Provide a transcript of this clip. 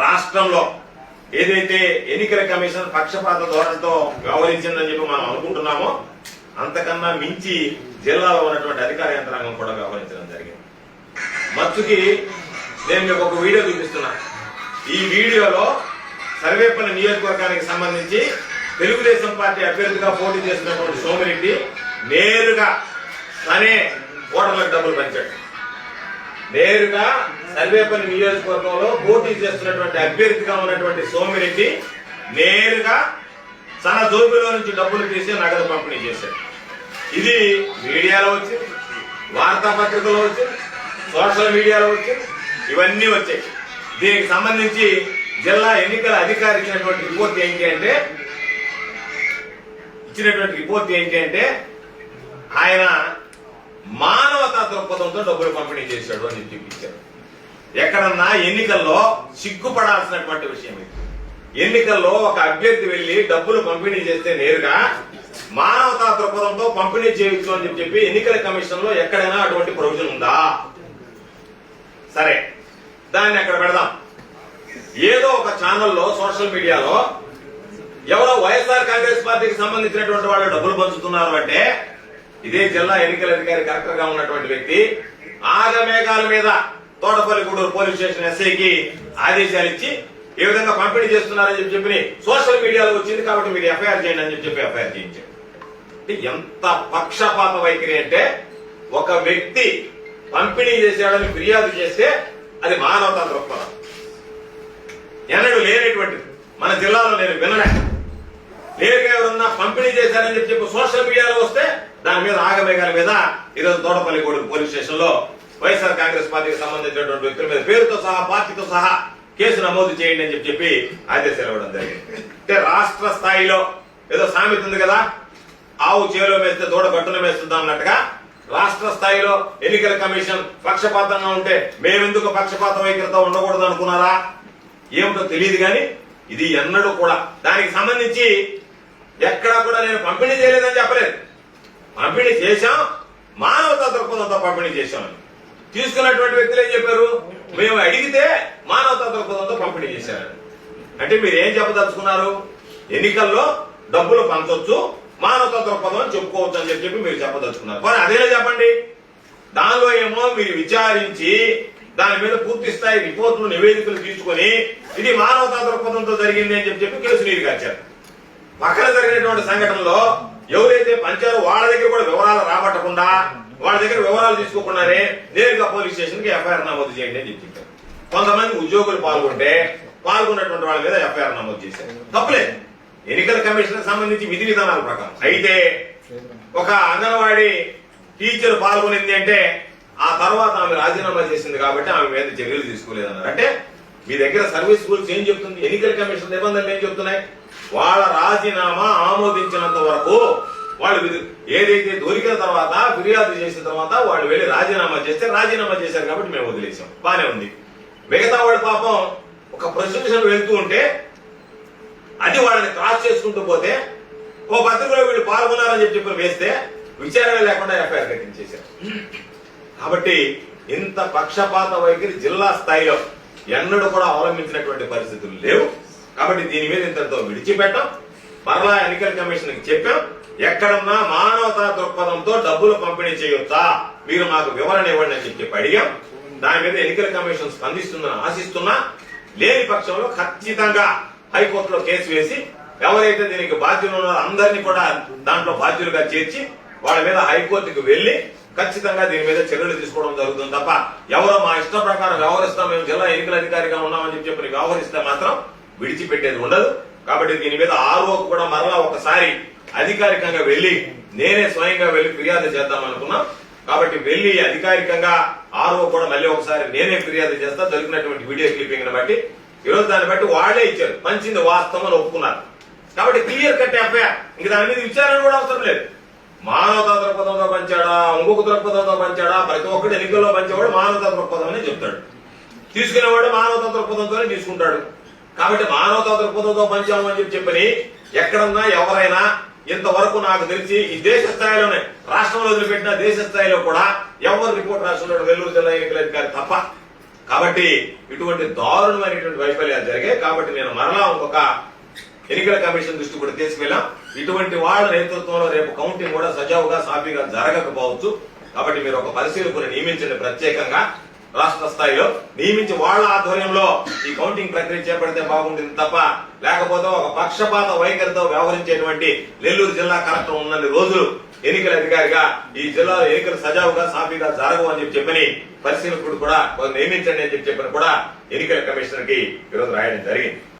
రాష్ట్రంలో ఏదైతే ఎన్నికల కమిషన్ పక్షపాత ధోరణితో వ్యవహరించిందని చెప్పి మనం అనుకుంటున్నామో అంతకన్నా మించి జిల్లాలో ఉన్నటువంటి అధికార యంత్రాంగం కూడా వ్యవహరించడం జరిగింది. మచ్చుకి నేను మీకు ఒక వీడియో చూపిస్తున్నా. ఈ వీడియోలో సర్వేపల్లి నియోజకవర్గానికి సంబంధించి తెలుగుదేశం పార్టీ అభ్యర్థిగా పోటీ చేసినటువంటి సోమిరెడ్డి నేరుగా తనే ఓటర్లకు డబ్బులు పంచాడు. నేరుగా సర్వేపల్లి నియోజకవర్గంలో పోటీ చేస్తున్నటువంటి అభ్యర్థిగా ఉన్నటువంటి సోమిరెడ్డి నేరుగా తన జోబులో నుంచి డబ్బులు తీసి నగదు పంపిణీ చేశాడు. ఇది మీడియాలో వచ్చింది, వార్తాపత్రికలో వచ్చింది, సోషల్ మీడియాలో వచ్చింది, ఇవన్నీ వచ్చాయి. దీనికి సంబంధించి జిల్లా ఎన్నికల అధికారి ఇచ్చినటువంటి రిపోర్ట్ ఏంటి అంటే ఆయన మానవతా దృక్పథంతో డబ్బులు పంపిణీ చేశాడు అని చూపించారు. ఎక్కడన్నా ఎన్నికల్లో సిగ్గుపడాల్సినటువంటి విషయం ఇది. ఎన్నికల్లో ఒక అభ్యర్థి వెళ్లి డబ్బులు పంపిణీ చేస్తే నేరుగా మానవతా దృక్పథంతో పంపిణీ చేయొచ్చు అని చెప్పి ఎన్నికల కమిషన్ లో ఎక్కడైనా అటువంటి ప్రొవిజన్ ఉందా? సరే, దాన్ని అక్కడ పెడదాం. ఏదో ఒక ఛానల్లో సోషల్ మీడియాలో ఎవరో వైఎస్ఆర్ కాంగ్రెస్ పార్టీకి సంబంధించినటువంటి వాళ్ళు డబ్బులు పంచుతున్నారు అంటే ఇదే జిల్లా ఎన్నికల అధికారి కలెక్టర్ గా ఉన్నటువంటి వ్యక్తి ఆగమేఘాల మీద తోటపల్లి గూడూరు పోలీస్ స్టేషన్ ఎస్ఐకి ఆదేశాలు ఇచ్చి ఏ విధంగా పంపిణీ చేస్తున్నారని చెప్పి సోషల్ మీడియాలో వచ్చింది కాబట్టి మీరు ఎఫ్ఐఆర్ చేయండి అని చెప్పి ఎఫ్ఐఆర్ చేయించారు. ఎంత పక్షపాత వైఖరి అంటే ఒక వ్యక్తి పంపిణీ చేశాడని ఫిర్యాదు చేస్తే అది మానవతా దృక్పథం. ఎన్నడూ లేనటువంటిది మన జిల్లాలో నేను వినలే. నేరుగా ఎవరన్నా పంపిణీ చేశారని చెప్పి సోషల్ మీడియాలో వస్తే దాని మీద ఆగమేఘాల మీద ఈరోజు తోటపల్లి గూడూరు పోలీస్ స్టేషన్ లో వైఎస్ఆర్ కాంగ్రెస్ పార్టీకి సంబంధించినటువంటి వ్యక్తుల మీద పేరుతో సహా పార్టీతో సహా కేసు నమోదు చేయండి అని చెప్పి ఆదేశాలు ఇవ్వడం జరిగింది. అంటే రాష్ట్ర స్థాయిలో ఏదో సామెత ఉంది కదా, ఆవు చేలో వేస్తే దూడ గట్టున వేస్తుందా అన్నట్టుగా రాష్ట్ర స్థాయిలో ఎన్నికల కమిషన్ పక్షపాతంగా ఉంటే మేమెందుకు పక్షపాత వైఖరితో ఉండకూడదు అనుకున్నారా? ఏమిటో తెలియదు కానీ ఇది ఎన్నడూ కూడా దానికి సంబంధించి ఎక్కడా కూడా నేను పంపిణీ చేయలేదని చెప్పలేదు. పంపిణీ చేశాం, మానవతా దృక్పథంతో పంపిణీ చేశామని తీసుకున్నటువంటి వ్యక్తులు ఏం చెప్పారు? మేము అడిగితే మానవతా దృక్పథంతో పంపిణీ చేశారని. అంటే మీరు ఏం చెప్పదలుచుకున్నారు? ఎన్నికల్లో డబ్బులు పంచొచ్చు, మానవతా దృక్పథం అని చెప్పుకోవచ్చు అని చెప్పి మీరు చెప్పదలుచుకున్నారు. మరి అదేలా చెప్పండి. దానిలో ఏమో మీరు విచారించి దాని మీద పూర్తి స్థాయి రిపోర్టులు నివేదికలు తీసుకుని ఇది మానవతా దృక్పథంతో జరిగింది అని చెప్పి కేసు నీరు కాచారు. పక్కన జరిగినటువంటి సంఘటనలో ఎవరైతే పంచారో వాళ్ళ దగ్గర కూడా వివరాలు రాబట్టకుండా వాళ్ళ దగ్గర వివరాలు తీసుకోకుండానే నేరుగా పోలీస్ స్టేషన్ కి ఎఫ్ఐఆర్ నమోదు చేయండి అని చెప్పారు. కొంతమంది ఉద్యోగులు పాల్గొన్నటువంటి వాళ్ళ మీద ఎఫ్ఐఆర్ నమోదు చేశారు. తప్పులేదు, ఎన్నికల కమిషన్ సంబంధించి విధి విధానాల ప్రకారం. అయితే ఒక అంగన్వాడీ టీచర్ పాల్గొనింది అంటే ఆ తర్వాత ఆమె రాజీనామా చేసింది కాబట్టి ఆమె మీద చర్యలు తీసుకోలేదన్నారు. అంటే మీ దగ్గర సర్వీస్ రూల్స్ ఏం చెప్తుంది? ఎన్నికల కమిషన్ నిబంధనలు ఏం చెప్తున్నాయి? వాళ్ళ రాజీనామా ఆమోదించినంత వరకు వాళ్ళు ఏదైతే దొరికిన తర్వాత ఫిర్యాదు చేసిన తర్వాత వాళ్ళు వెళ్లి రాజీనామా చేస్తే రాజీనామా చేశారు కాబట్టి మేము వదిలేసాం, బానే ఉంది. మిగతా వాడు పాపం ఒక ప్రొసెషన్ వెళ్తూ ఉంటే అది వాళ్ళని క్రాస్ చేసుకుంటూ పోతే ఓ పత్రికలో వీళ్ళు పాల్గొన్నారని చెప్పి వేస్తే విచారణ లేకుండా ఎఫ్ఐఆర్ కట్టించేశారు. కాబట్టి ఇంత పక్షపాత వైఖరి జిల్లా స్థాయిలో ఎన్నడూ కూడా అవలంబించినటువంటి పరిస్థితులు లేవు. కాబట్టి దీని మీద ఇంతటితో విడిచిపెట్టాం. మరలా ఎన్నికల కమిషన్ కి చెప్పాం, ఎక్కడన్నా మానవతా దృక్పథంతో డబ్బులు పంపిణీ చేయొచ్చా, మీరు మాకు వివరణ ఇవ్వండి అని చెప్పి అడిగాం. దాని మీద ఎన్నికల కమిషన్ స్పందిస్తుందని ఆశిస్తున్నా. లేని పక్షంలో ఖచ్చితంగా హైకోర్టులో కేసు వేసి ఎవరైతే దీనికి బాధ్యులు ఉన్నారో అందరినీ కూడా దాంట్లో బాధ్యులుగా చేర్చి వాళ్ళ మీద హైకోర్టుకు వెళ్లి ఖచ్చితంగా దీని మీద చర్యలు తీసుకోవడం జరుగుతుంది తప్ప ఎవరో మా ఇష్టం ప్రకారం వ్యవహరిస్తాం, మేము జిల్లా ఎన్నికల అధికారిగా ఉన్నామని చెప్పి వ్యవహరిస్తే మాత్రం విడిచిపెట్టేది ఉండదు. కాబట్టి దీని మీద ఆర్ఓకు కూడా మరలా ఒకసారి అధికారికంగా వెళ్లి నేనే స్వయంగా వెళ్లి ఫిర్యాదు చేద్దాం అనుకున్నాం. కాబట్టి వెళ్లి అధికారికంగా ఆర్ఓ కూడా మళ్ళీ ఒకసారి నేనే ఫిర్యాదు చేస్తా. దొరికినటువంటి వీడియో క్లిప్పింగ్ బట్టి ఈరోజు దాన్ని బట్టి వాళ్లే ఇచ్చారు, పంచింది వాస్తవం అని ఒప్పుకున్నారు. కాబట్టి క్లియర్ కట్ ఎఫ్ఐఆర్, ఇంక దాని మీద విచారణ కూడా అవసరం లేదు. మానవతా దృక్పథంతో పంచాడా, ఇంకొక దృక్పథంతో పంచాడా, ప్రతి ఒక్కటి ఎన్నికల్లో పంచేవాడు మానవతా దృక్పథం అని చెప్తాడు, తీసుకునేవాడు మానవతా దృక్పథంతోనే తీసుకుంటాడు. కాబట్టి మానవతా దృక్పథంతో పంచాము అని చెప్పని ఎక్కడన్నా ఎవరైనా ఇంతవరకు నాకు తెలిసి ఈ దేశ స్థాయిలోనే రాష్ట్రంలో వదిలిపెట్టిన దేశ స్థాయిలో కూడా ఎవరు రిపోర్ట్ రాస్తున్నాడు వెల్లూరు జిల్లా ఎన్నికల అధికారి తప్ప. కాబట్టి ఇటువంటి దారుణమైనటువంటి వైఫల్యాలు జరిగాయి. కాబట్టి నేను మరలా ఇంకొక ఎన్నికల కమిషన్ దృష్టి కూడా తీసుకెళ్ళాం. ఇటువంటి వాళ్ళ నేతృత్వంలో రేపు కౌంటింగ్ కూడా సజావుగా సాఫీగా జరగకపోవచ్చు. కాబట్టి మీరు ఒక పరిశీలకుని నియమించండి, ప్రత్యేకంగా రాష్ట్ర స్థాయిలో నియమించి వాళ్ళ ఆధ్వర్యంలో ఈ కౌంటింగ్ ప్రక్రియ చేపడితే బాగుంటుంది తప్ప, లేకపోతే ఒక పక్షపాత వైఖరితో వ్యవహరించేటువంటి నెల్లూరు జిల్లా కలెక్టర్ ఉన్నన్ని రోజులు ఎన్నికల అధికారిగా ఈ జిల్లాలో ఎన్నికలు సజావుగా సాఫీగా జరగవు అని చెప్పని పరిశీలకుడు కూడా నియమించండి అని చెప్పని కూడా ఎన్నికల కమిషనర్ కి ఈరోజు రాయడం జరిగింది.